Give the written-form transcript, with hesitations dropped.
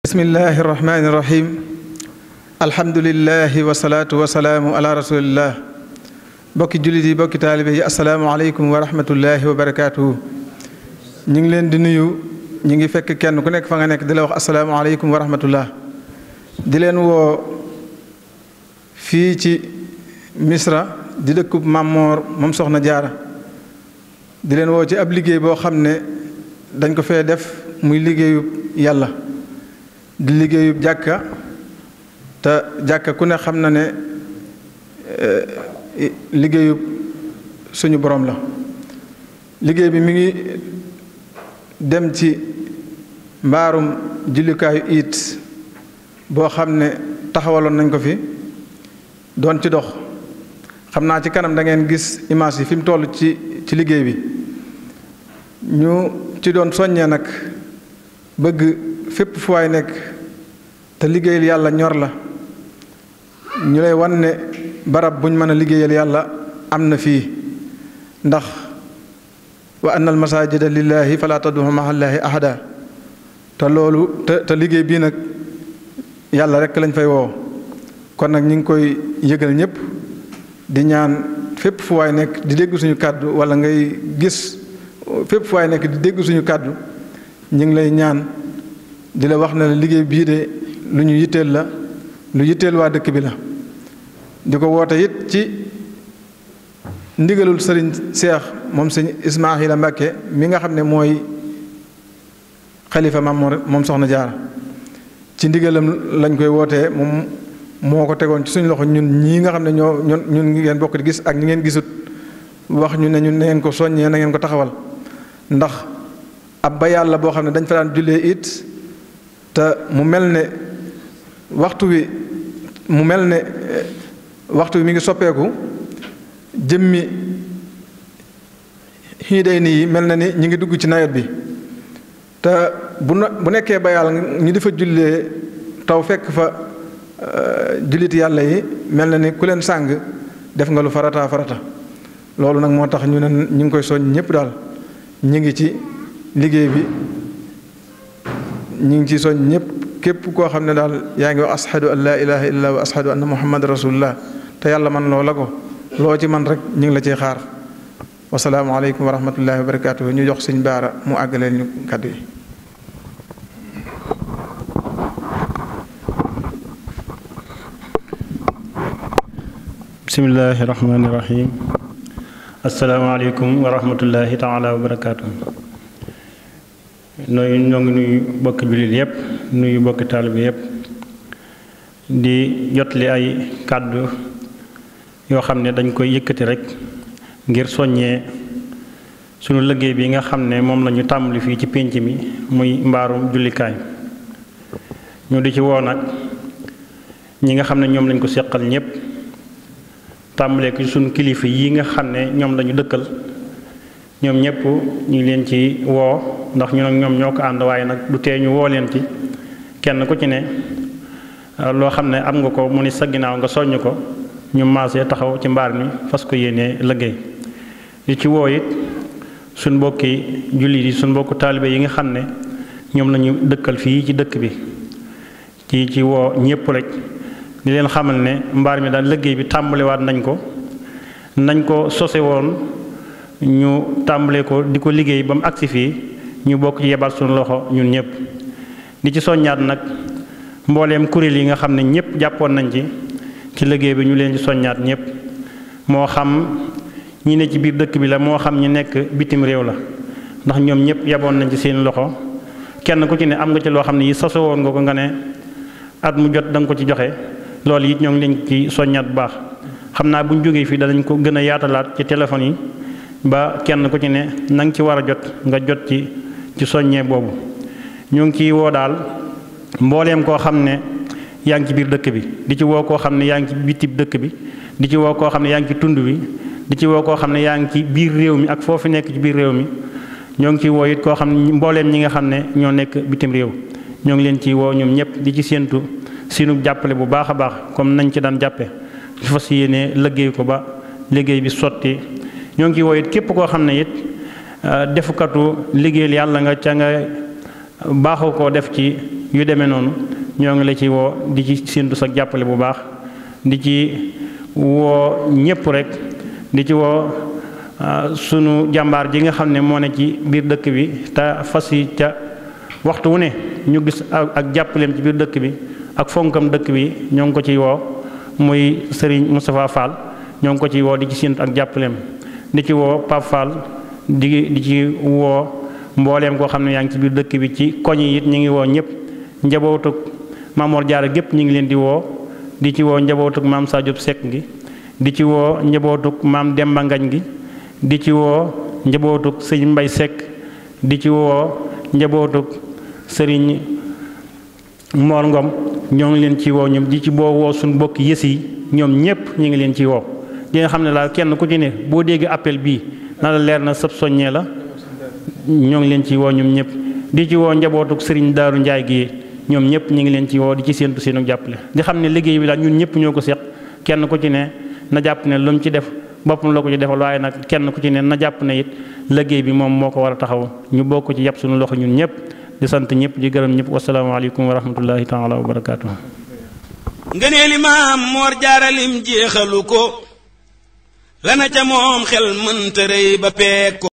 bismillahi irrahmani irrahim alhamdulilahi wasalaatu wasalaamu ala rasulillah bokki jullit yi bokki taalibe yi asalaamualeykum wa rahmatullahi wa barakaatuhu ñu ngi leen di nuyu ñu ngi fekk kenn ku nekk fa nga nekk di la wax asalaamualeykum wa rahmatullah di leen woo fii ci Misra di dëkkub Mamor moom Soxna Jaara di leen woo ci ab liggéey boo xam ne dañ ko fee def muy liggéeyub yàlla di liggéeyub jàkka te jàkka ku ne xam na ne liggéeyub suñu borom la liggéey bi mi ngi dem ci mbaarum jullikaayu it boo xam ne taxawaloon nañ ko fi doon ci dox xam naa ci kanam da ngeen gis image yi fi mu toll ci liggéey bi ñu ci doon soññee nag bëgg fépp fu waay nekk te liggéeyal yàlla ñor la ñu lay wan ne barab buñ mën a liggéeyal yàlla am na fii ndax wa anna al masajida lillahi fala tad'u ma'a allahi ahada te loolu te liggéey bii nag yàlla rekk lañ fay woo kon nag ñu ngi koy yëgal ñëpp di ñaan fépp fu waay nekk di dégg suñu kàddu wala ngay gis fépp fu waay nekk di dégg suñu kàddu ñu ngi lay ñaan di la wax ne la liggéey bii de lu ñu yitteel la lu yitteel waa dëkk bi la di ko woote it ci ndigalul sëriñ Seex moom sëñ Ismaahila Mbàkke mi nga xam ne mooy xalifa Mamor moom Soxna Jaara ci ndigalam lañ koy wootee moom moo ko tegoon ci suñu loxo ñun ñii nga xam ne ñun ngeen bokk di gis ak ñi ngeen gisut wax ñu ne ñun na ngeen ko soññee na ngeen ko taxawal ndax ab ba yàlla boo xam ne dañ fa daan jullee it te mu mel ne waxtu wi mi ngi soppeeku jëmmi xii day nii mel na ni ñu ngi dugg ci nawet bi te bu nekkee ba yàlla ñu di fa jullee taw fekk fa jullit yàlla yi mel na ni ku leen sàng def nga lu farata loolu nag moo tax ñu ngi koy soññ ñëpp daal ñu ngi ci liggéey bi ñu ngi ci soññ ñëpp képp koo xam ne daal yaa ngi wax ashadu an laa ilaha illallah wa ashadu anna muhammad rasulullah te yàlla man loo la ko loo ci man rek ñu ngi la ciy xaar wasalaamu aleykum wa rahmatullahi wa barakatuhu ñu jox sëñ Baara mu àggaleel ñu kàddu yi bismillahi rahmaani rahim asalaamaaleykum wa rahmatullahi taala wa barakatuhu ñoo ngi nuyu bokki jullit yépp nuyu bokki taalibe yépp di jotli ay kàddu yoo xam ne dañ koy yëkkati rek ngir soññee sunu liggéey bi nga xam ne moom lañu tàmbali fii ci pénc mi muy mbaarum jullikaay ñu di ci woo nag ñi nga xam ne ñoom lañ ko seqal ñépp tàmbalee ko sunu kilifa yi nga xam ne ñoom lañu dëkkal ñoom ñëpp ñu ngi leen ci woo ndax ñu nag ñoom ñoo ko ànd waaye nag du tee ñu woo leen ci kenn ku ci ne loo xam ne am nga ko mu ni sa ginnaaw nga soññ ko ñu maasee taxaw ci mbaar mi fas ko yéenee liggéey li ci woo it suñ mbokki jullit yi suñ mbokku taalibe yi nga xam ne ñoom lañu dëkkal fii ci dëkk bi ci woo ñëpp rek di leen xamal ne mbaar mi daal liggéey bi tàmbaliwaat nañ ko sose woon ñu tàmbale ko di ko liggéey ba mu agsi fii ñu bokk ci yebal suñu loxo ñun ñëpp di ci soññaat nag mbooleem kuréel yi nga xam ne ñëpp jàppoon nañ ci liggéey bi ñu leen ci soññaat ñëpp moo xam ñi ne ci biir dëkk bi la moo xam ñi nekk bitim réew la ndax ñoom ñëpp yeboon nañ ci seen loxo kenn ku ci ne am nga ci loo xam ne yi soso woon nga ko nga ne at mu jot da nga ko ci joxe loolu it ñoo ngi leen ci soññaat bu baax xam naa bu ñu jógee fii danañ ko gën a yaatalaat ci téléphone yi ba kenn ku ci ne na nga ci war a jot nga jot ci soññee boobu ñu ngi ciy woo daal mbooleem koo xam ne yaa ngi ci biir dëkk bi di ci woo koo xam ne yaa ngi ci bitib dëkk bi di ci woo koo xam ne yaa ngi ci tund bi di ci woo koo xam ne yaa ngi ci biir réew mi ak foofu nekk ci biir réew mi ñoo ngi ciy woo it koo xam ne mbooleem ñi nga xam ne ñoo nekk bitim réew ñoo ngi leen ciy woo ñoom ñëpp di ci séentu sinu jàppale bu baax a baax comme nañ ci daan jàppe su fas yéene liggéey ko ba liggéey bi sotti ñoo ngi ciy woo it képp koo xam ne it defukatu liggéeyal yàlla nga ca nga baaxoo koo def ci yu demee noonu ñoo ngi la ci woo di ci séentu sa jàppale bu baax di ci woo ñépp rek di ci woo sunu jàmbaar ji nga xam ne moo ne ci biir dëkk bi te fas yi ca waxtu wu ne ñu gis ak jàppaleem ci biir dëkk bi ak fonkam dëkk bi ñoo ngi ko ciy woo muy Serigne Moustapha Fall ñoo ngi ko ciy woo di ci séentu ak jàppaleem di ci woo Pape Fall di ci woo mbooleem koo xam ne yaa ngi ci biir dëkk bi ci koñ yi it ñu ngi woo ñëpp njabootug Mamor Diarra gépp ñu ngi leen di woo di ci woo njabootug maam Sadio Seck gi di ci woo njabootug maam Demba Ngañ gi di ci woo njabootug sëñ Mbay Seck di ci woo njabootug sëriñ Mor Ngom ñoo ngi leen ci woo ñoom di ci woo suñu bokk yës yi ñoom ñëpp ñu ngi leen ci woo di nga xam ne daal kenn ku ci ne boo déggee appel bii na la leer na sëb soññee la ñoo ngi leen ci woo ñoom ñëpp di ci woo njabootuk sëriñ Daaru Njaay gi ñoom ñëpp ñu ngi leen ci woo di ci séentu seenu jàppale di xam ne liggéey bi daal ñun ñëpp ñoo ko seq kenn ku ci ne na jàpp ne lu mu ci def boppam la ko ci defal waaye nag kenn ku ci ne na jàpp ne it liggéey bi moom moo ko war a taxaw ñu bokk ci yàpp suñu loxo ñun ñëpp di sant ñëpp di gërëm ñëpp wasalaamaaleykum wa rahmatullahi taala wa barakaatu. ngëneeli maam Moor Jaara lim jeexalu ko lana ca moom xel mënta rëy ba peek ko